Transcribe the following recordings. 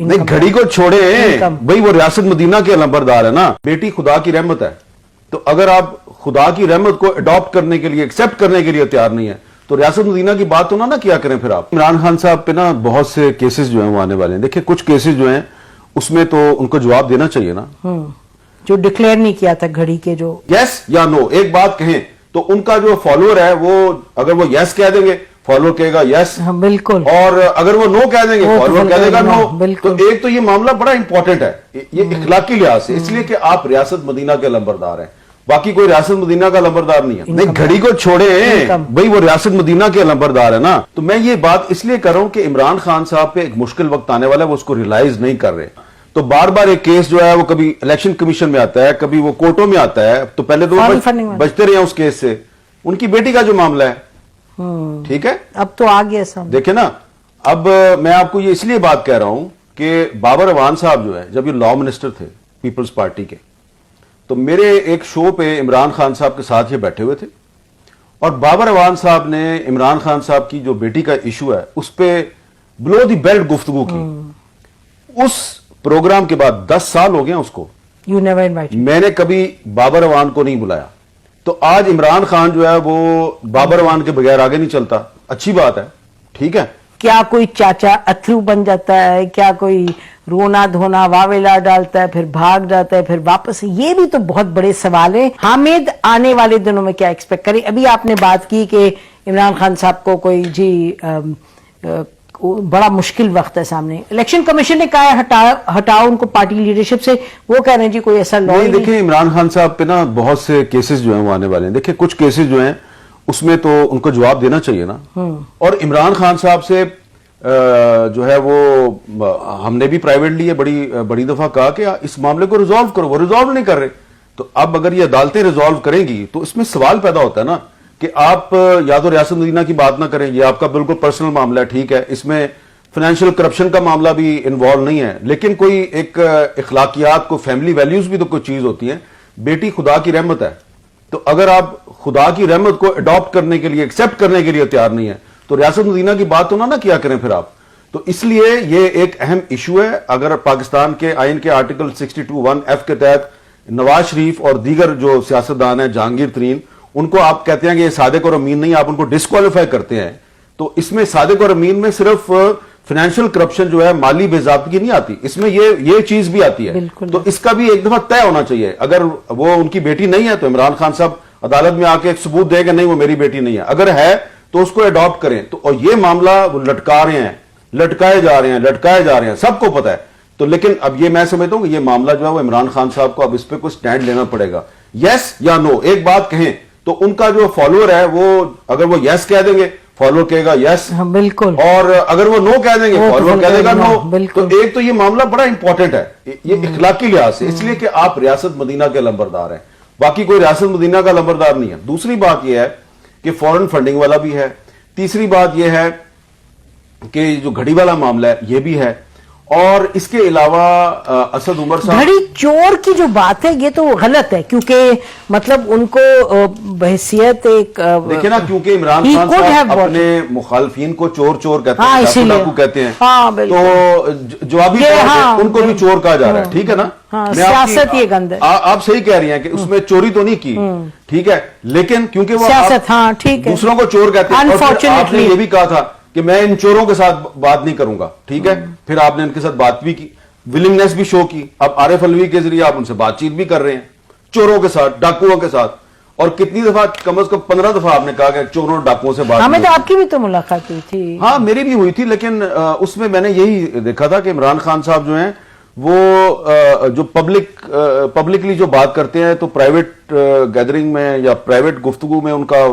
نہیں گھڑی کو چھوڑے بھائی وہ ریاست مدینہ کے علمبردار ہے نا. بیٹی خدا کی رحمت ہے, تو اگر آپ خدا کی رحمت کو اڈاپٹ کرنے کے لیے ایکسپٹ کرنے کے لیے تیار نہیں ہے تو ریاست مدینہ کی بات تو نہ کیا کریں پھر آپ. عمران خان صاحب پہ نا بہت سے کیسز جو ہیں وہ آنے والے ہیں. دیکھیں کچھ کیسز جو ہیں اس میں تو ان کو جواب دینا چاہیے نا, جو ڈکلیئر نہیں کیا تھا گھڑی کے, جو یس یا نو ایک بات کہیں تو ان کا جو فالوور ہے وہ اگر وہ یس کہہ دیں گے فالوور کہے گا یس, بالکل, اور اگر وہ نو کہہ دیں گے فالوور کہہ دے گا نو. بالکل. تو ایک تو یہ معاملہ بڑا امپورٹنٹ ہے یہ اخلاقی لحاظ سے, اس لیے کہ آپ ریاست مدینہ کے علمبردار ہیں, باقی کوئی ریاست مدینہ کا علمبردار نہیں ہے. نہیں گھڑی کو چھوڑے بھائی وہ ریاست مدینہ کے علمبردار ہے نا. تو میں یہ بات اس لیے کر رہا ہوں کہ عمران خان صاحب پہ ایک مشکل وقت آنے والا ہے, وہ اس کو ریلائز نہیں کر رہے. تو بار بار ایک کیس جو ہے وہ کبھی الیکشن کمیشن میں آتا ہے, کبھی وہ کورٹوں میں آتا ہے, تو پہلے تو وہ بچتے رہے ہیں اس کیس سے. ان کی بیٹی کا جو معاملہ ہے ٹھیک ہے, اب تو آ گیا سب. دیکھیں نا, اب میں آپ کو یہ اس لیے بات کہہ رہا ہوں کہ بابر اعوان صاحب جو ہے جب یہ لا منسٹر تھے پیپلز پارٹی کے, تو میرے ایک شو پہ عمران خان صاحب کے ساتھ یہ بیٹھے ہوئے تھے, اور بابر اعوان صاحب نے عمران خان صاحب کی جو بیٹی کا ایشو ہے اس پہ بلو دی بیلٹ گفتگو کی. اس پروگرام کے بعد 10 سال ہو گئے اس کو, میں نے کبھی بابر اعوان کو نہیں بلایا. تو آج عمران خان جو ہے وہ بابر اعوان کے بغیر آگے نہیں چلتا. اچھی بات ہے, ٹھیک ہے. کیا کوئی چاچا اتھرو بن جاتا ہے, کیا کوئی رونا دھونا واویلا ڈالتا ہے پھر بھاگ جاتا ہے پھر واپس, یہ بھی تو بہت بڑے سوال ہیں. حامد آنے والے دنوں میں کیا ایکسپیکٹ کریں؟ ابھی آپ نے بات کی کہ عمران خان صاحب کو کوئی بڑا مشکل وقت ہے سامنے. الیکشن کمیشن نے کہا ہے ہٹاؤ ان کو پارٹی لیڈرشپ سے, وہ کہہ رہے ہیں جی کوئی ایسا لا نہیں. دیکھیں عمران خان صاحب پہ نا بہت سے کیسز جو ہیں وہ آنے والے ہیں. دیکھیں کچھ کیسز جو ہیں اس میں تو ان کو جواب دینا چاہیے نا, اور عمران خان صاحب سے جو ہے وہ ہم نے بھی پرائیویٹلی یہ بڑی دفعہ کہا کہ اس معاملے کو ریزالو کرو, وہ ریزالو نہیں کر رہے. تو اب اگر یہ عدالتیں ریزالو کریں گی تو اس میں سوال پیدا ہوتا ہے نا کہ آپ یا تو ریاست مدینہ کی بات نہ کریں, یہ آپ کا بالکل پرسنل معاملہ ہے, ٹھیک ہے, اس میں فائنینشیل کرپشن کا معاملہ بھی انوالو نہیں ہے, لیکن کوئی ایک اخلاقیات کو فیملی ویلیوز بھی تو کوئی چیز ہوتی ہیں. بیٹی خدا کی رحمت ہے, تو اگر آپ خدا کی رحمت کو اڈاپٹ کرنے کے لیے ایکسپٹ کرنے کے لیے تیار نہیں ہے تو ریاست مدینہ کی بات تو نہ کیا کریں پھر آپ. تو اس لیے یہ ایک اہم ایشو ہے. اگر پاکستان کے آئین کے آرٹیکل 62(1)(f) کے تحت نواز شریف اور دیگر جو سیاستدان ہیں جہانگیر ترین, ان کو آپ کہتے ہیں کہ یہ صادق اور امین نہیں, آپ ان کو ڈسکوالیفائی کرتے ہیں. تو اس میں صادق اور امین میں صرف فائنینشیل کرپشن جو ہے مالی بے ضابطگی نہیں آتی, اس میں یہ چیز بھی آتی ہے. تو اس کا بھی ایک دفعہ طے ہونا چاہیے. اگر وہ ان کی بیٹی نہیں ہے تو عمران خان صاحب عدالت میں آ کے ایک ثبوت دے کہ نہیں وہ میری بیٹی نہیں ہے. اگر ہے تو اس کو اڈاپٹ کریں. تو اور یہ معاملہ وہ لٹکا رہے ہیں, لٹکائے جا رہے ہیں, سب کو پتہ ہے. تو لیکن اب یہ میں سمجھتا ہوں کہ یہ معاملہ جو ہے وہ عمران خان صاحب کو اب اس پہ کوئی سٹینڈ لینا پڑے گا. یس یا نو ایک بات کہیں تو ان کا جو فالوور ہے وہ اگر وہ یس کہہ دیں گے فالوور کہے گا یس, بالکل, اور اگر وہ نو کہہ دیں گے فالوور کہہ دے گا نو. تو ایک تو یہ معاملہ بڑا امپورٹنٹ ہے یہ اخلاقی لحاظ سے, اس لیے کہ آپ ریاست مدینہ کے علمبردار ہیں, باقی کوئی ریاست مدینہ کا علمبردار نہیں ہے. دوسری بات یہ ہے کہ فورن فنڈنگ والا بھی ہے. تیسری بات یہ ہے کہ جو گھڑی والا معاملہ ہے یہ بھی ہے. اور اس کے علاوہ اسد عمر صاحب, گھڑی چور کی جو بات ہے یہ تو غلط ہے, کیونکہ مطلب ان کو بحیثیت ایک دیکھیں نا, کیونکہ عمران خان صاحب اپنے مخالفین کو چور کہتے ہیں, ڈاکو کہتے ہیں, تو جوابی ان کو بھی چور کہا جا رہا ہے. ٹھیک ہے نا, سیاست یہ گند ہے. آپ صحیح کہہ رہی ہیں کہ اس میں چوری تو نہیں کی, ٹھیک ہے, لیکن کیونکہ وہ دوسروں کو چور کہتے ہیں, اور آپ نے یہ بھی کہا تھا کہ میں ان چوروں کے ساتھ بات نہیں کروں گا, ٹھیک ہے, پھر آپ نے ان کے ساتھ بات بھی کی, ولنگنس بھی شو کی. اب عارف الوی کے ذریعے آپ ان سے بات چیت بھی کر رہے ہیں, چوروں کے ساتھ, ڈاکوؤں کے ساتھ. اور کتنی دفعہ, کم از کم 15 دفعہ آپ نے کہا کہ چوروں اور ڈاکوؤں سے بات. ہمیں تو آپ کی بھی تو ملاقات ہوئی تھی. ہاں میری بھی ہوئی تھی, لیکن اس میں میں نے یہی دیکھا تھا کہ عمران خان صاحب جو ہیں وہ جو پبلکلی جو بات کرتے ہیں تو پرائیویٹ گیدرنگ میں یا پرائیویٹ گفتگو میں ان کا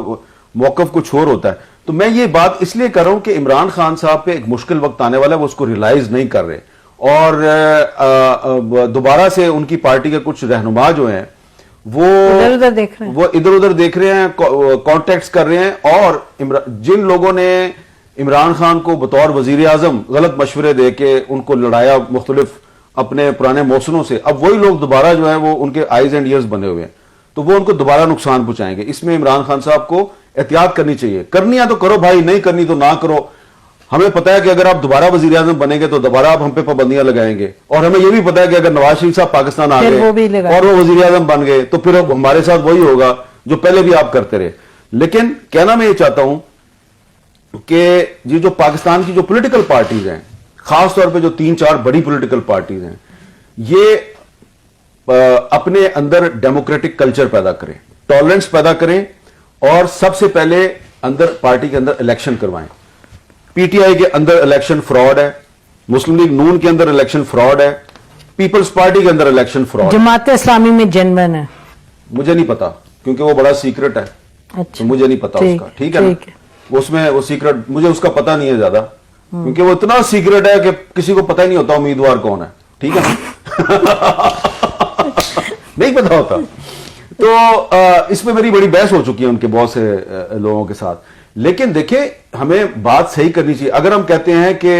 موقف کچھ اور ہوتا ہے. تو میں یہ بات اس لیے کر رہا ہوں کہ عمران خان صاحب پہ ایک مشکل وقت آنے والا ہے, وہ اس کو ریلائز نہیں کر رہے, اور دوبارہ سے ان کی پارٹی کے کچھ رہنما جو ہیں وہ ادھر ادھر دیکھ رہے ہیں, کانٹیکٹس کر رہے ہیں, اور جن لوگوں نے عمران خان کو بطور وزیر اعظم غلط مشورے دے کے ان کو لڑایا مختلف اپنے پرانے موسنوں سے, اب وہی لوگ دوبارہ جو ہیں وہ ان کے آئیز اینڈ ایئرز بنے ہوئے ہیں, تو وہ ان کو دوبارہ نقصان پہنچائیں گے. اس میں عمران خان صاحب کو احتیاط کرنی چاہیے. کرنی ہے تو کرو بھائی, نہیں کرنی تو نہ کرو. ہمیں پتا ہے کہ اگر آپ دوبارہ وزیر اعظم بنیں گے تو دوبارہ آپ ہم پہ پابندیاں لگائیں گے, اور ہمیں یہ بھی پتا ہے کہ اگر نواز شریف صاحب پاکستان آ گئے اور وہ وزیر اعظم بن گئے تو پھر ہمارے ساتھ وہی ہوگا جو پہلے بھی آپ کرتے رہے. لیکن کہنا میں یہ چاہتا ہوں کہ یہ جو پاکستان کی جو پولیٹیکل پارٹیز ہیں, خاص طور پہ جو 3-4 بڑی پولیٹیکل پارٹیز ہیں, یہ اپنے اندر ڈیموکریٹک کلچر پیدا کریں, ٹالرنس پیدا کریں, اور سب سے پہلے اندر پارٹی کے اندر الیکشن کروائیں. پی ٹی آئی کے اندر الیکشن فراڈ ہے, مسلم لیگ نون کے اندر الیکشن فراڈ ہے, پیپلز پارٹی کے اندر الیکشن فراڈ, جماعت اسلامی میں جنون ہے. مجھے نہیں پتا کیونکہ وہ بڑا سیکرٹ ہے, تو مجھے نہیں پتا اس کا, ٹھیک ہے نا, اس میں وہ سیکرٹ مجھے اس کا پتا نہیں ہے زیادہ, کیونکہ وہ اتنا سیکرٹ ہے کہ کسی کو پتا ہی نہیں ہوتا امیدوار کون ہے, ٹھیک ہے نا, نہیں پتا ہوتا. تو اس میں میری بڑی بحث ہو چکی ہے ان کے بہت سے لوگوں کے ساتھ. لیکن دیکھیں ہمیں بات صحیح کرنی چاہیے. اگر ہم کہتے ہیں کہ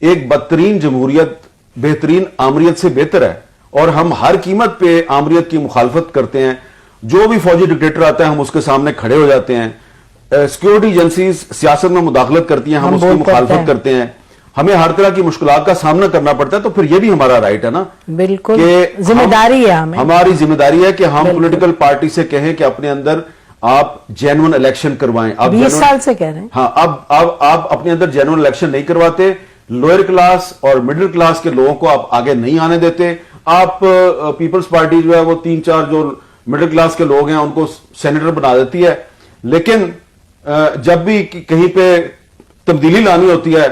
ایک بدترین جمہوریت بہترین آمریت سے بہتر ہے, اور ہم ہر قیمت پہ آمریت کی مخالفت کرتے ہیں, جو بھی فوجی ڈکٹیٹر آتا ہے ہم اس کے سامنے کھڑے ہو جاتے ہیں, سیکورٹی ایجنسیز سیاست میں مداخلت کرتی ہیں ہم اس کی مخالفت کرتے ہیں, ہمیں ہر طرح کی مشکلات کا سامنا کرنا پڑتا ہے, تو پھر یہ بھی ہمارا رائٹ ہے نا, بالکل ذمہ داری ہے, ہماری ذمہ داری ہے کہ ہم پولیٹیکل پارٹی سے کہیں کہ اپنے اندر آپ جینون الیکشن کروائیں. 20 سال سے کہہ رہے ہیں. ہاں, اب آپ اپنے اندر جینون الیکشن نہیں کرواتے, لوئر کلاس اور مڈل کلاس کے لوگوں کو آپ آگے نہیں آنے دیتے. آپ پیپلز پارٹی جو ہے وہ 3-4 جو مڈل کلاس کے لوگ ہیں ان کو سینیٹر بنا دیتی ہے, لیکن جب بھی کہیں پہ تبدیلی لانی ہوتی ہے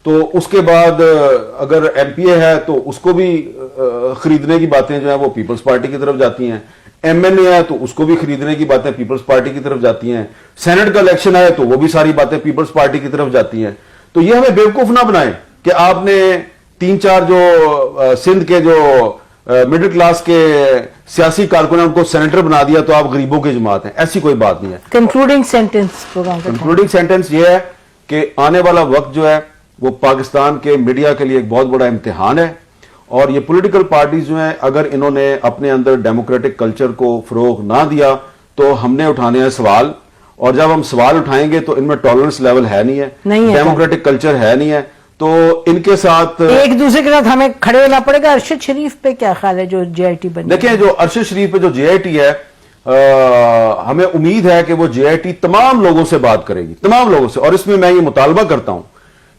تو اس کے بعد اگر ایم پی اے ہے تو اس کو بھی خریدنے کی باتیں جو ہیں وہ پیپلز پارٹی کی طرف جاتی ہیں, ایم این اے ہے تو اس کو بھی خریدنے کی باتیں پیپلز پارٹی کی طرف جاتی ہیں, سینٹ کا الیکشن ہے تو وہ بھی ساری باتیں پیپلز پارٹی کی طرف جاتی ہیں. تو یہ ہمیں بیوقوف نہ بنائیں کہ آپ نے 3-4 جو سندھ کے جو مڈل کلاس کے سیاسی کارکن ہیں ان کو سینیٹر بنا دیا تو آپ غریبوں کی جماعت ہیں. ایسی کوئی بات نہیں ہے. کنکلوڈنگ سینٹنس یہ ہے کہ آنے والا وقت جو ہے وہ پاکستان کے میڈیا کے لیے ایک بہت بڑا امتحان ہے, اور یہ پولیٹیکل پارٹیز جو ہیں اگر انہوں نے اپنے اندر ڈیموکریٹک کلچر کو فروغ نہ دیا تو ہم نے اٹھانے ہیں سوال, اور جب ہم سوال اٹھائیں گے تو ان میں ٹالرنس لیول ہے نہیں ہے, ڈیموکریٹک کلچر ہے نہیں ہے, تو ان کے ساتھ ایک دوسرے کے ساتھ ہمیں کھڑے ہونا پڑے گا. ارشد شریف پہ کیا خیال ہے جو جے آئی ٹی بنے؟ دیکھیں جو ارشد شریف پہ جو جے آئی ٹی ہے, ہمیں امید ہے کہ وہ جے آئی ٹی تمام لوگوں سے بات کرے گی, تمام لوگوں سے, اور اس میں یہ مطالبہ کرتا ہوں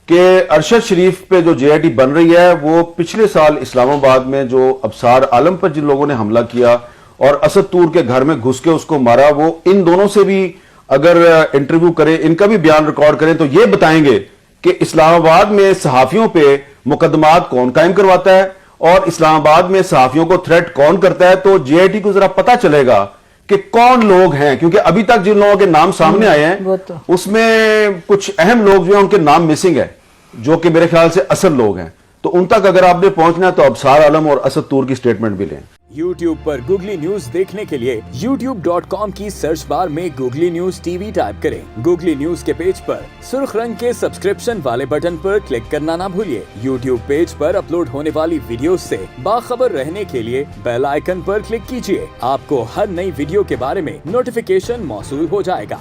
کہ ارشد شریف پہ جو جے آئی ٹی بن رہی ہے وہ پچھلے سال اسلام آباد میں جو ابصار عالم پر جن لوگوں نے حملہ کیا اور اسد طور کے گھر میں گھس کے اس کو مارا, وہ ان دونوں سے بھی اگر انٹرویو کریں, ان کا بھی بیان ریکارڈ کریں تو یہ بتائیں گے کہ اسلام آباد میں صحافیوں پہ مقدمات کون قائم کرواتا ہے اور اسلام آباد میں صحافیوں کو تھریٹ کون کرتا ہے. تو جے آئی ٹی کو ذرا پتا چلے گا کہ کون لوگ ہیں, کیونکہ ابھی تک جن لوگوں کے نام سامنے آئے ہیں اس میں کچھ اہم لوگ جو ہیں ان کے نام مسنگ ہے, جو کہ میرے خیال سے اصل لوگ ہیں. تو ان تک اگر آپ نے پہنچنا ہے تو ابصار عالم اور اسد طور کی سٹیٹمنٹ بھی لیں. YouTube پر گوگلی نیوز دیکھنے کے لیے youtube.com کی سرچ بار میں googly news T V type کریں. گوگلی نیوز کے پیج پر سرخ رنگ کے سبسکرپشن والے بٹن پر کلک کرنا نہ بھولیے. YouTube پیج پر اپلوڈ ہونے والی ویڈیوز سے باخبر رہنے کے لیے بیل آئیکن پر کلک کیجیے. آپ کو ہر نئی ویڈیو کے بارے میں نوٹیفیکیشن موصول ہو جائے گا.